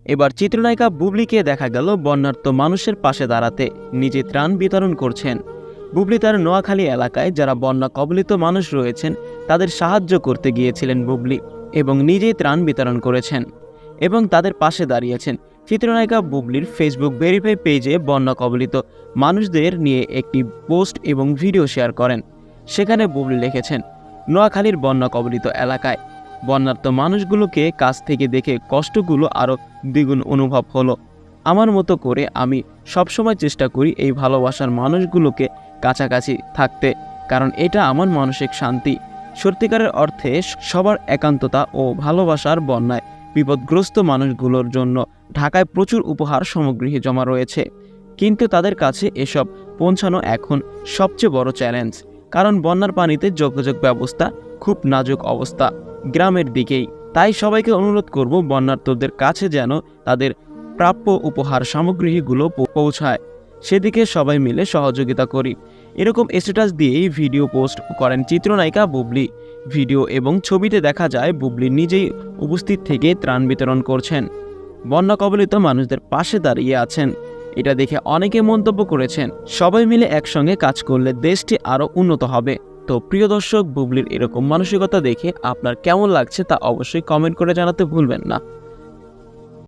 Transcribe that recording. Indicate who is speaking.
Speaker 1: এবার চিত্রনায়িকা বুবলিকে দেখা গেল বন্যার্ত মানুষের পাশে দাঁড়াতে, নিজে ত্রাণ বিতরণ করছেন। বুবলি তার নোয়াখালী এলাকায় যারা বন্যা কবলিত মানুষ রয়েছেন তাদের সাহায্য করতে গিয়েছিলেন বুবলি, এবং নিজেই ত্রাণ বিতরণ করেছেন এবং তাদের পাশে দাঁড়িয়েছেন। চিত্রনায়িকা বুবলির ফেসবুক ভেরিফাই পেজে বন্যা কবলিত মানুষদের নিয়ে একটি পোস্ট এবং ভিডিও শেয়ার করেন। সেখানে বুবলি লিখেছেন, নোয়াখালীর বন্যা কবলিত এলাকায় বন্যার্ত মানুষগুলোকে কাছ থেকে দেখে কষ্টগুলো আরও দ্বিগুণ অনুভব হলো। আমার মতো করে আমি সবসময় চেষ্টা করি এই ভালোবাসার মানুষগুলোকে কাছাকাছি থাকতে, কারণ এটা আমার মানসিক শান্তি। সত্যিকারের অর্থে সবার একান্ততা ও ভালোবাসার বন্যায় বিপদগ্রস্ত মানুষগুলোর জন্য ঢাকায় প্রচুর উপহার সামগ্রী জমা রয়েছে, কিন্তু তাদের কাছে এসব পৌঁছানো এখন সবচেয়ে বড় চ্যালেঞ্জ। কারণ বন্যার পানিতে যোগাযোগ ব্যবস্থা খুব নাজুক অবস্থা গ্রামের দিকেই। তাই সবাইকে অনুরোধ করব বন্যার্তদের কাছে যেন তাদের প্রাপ্য উপহার সামগ্রীগুলো পৌঁছায়, সেদিকে সবাই মিলে সহযোগিতা করি। এরকম স্ট্যাটাস দিয়েই ভিডিও পোস্ট করেন চিত্রনায়িকা বুবলি। ভিডিও এবং ছবিতে দেখা যায় বুবলি নিজেই উপস্থিত থেকে ত্রাণ বিতরণ করছেন, বন্যা কবলিত মানুষদের পাশে দাঁড়িয়ে আছেন। এটা দেখে অনেকে মন্তব্য করেছেন, সবাই মিলে একসঙ্গে কাজ করলে দেশটি আরও উন্নত হবে। তো প্রিয় দর্শক, বুবলির এরকম মানসিকতা দেখে আপনার কেমন লাগছে তা অবশ্যই কমেন্ট করে জানাতে ভুলবেন না।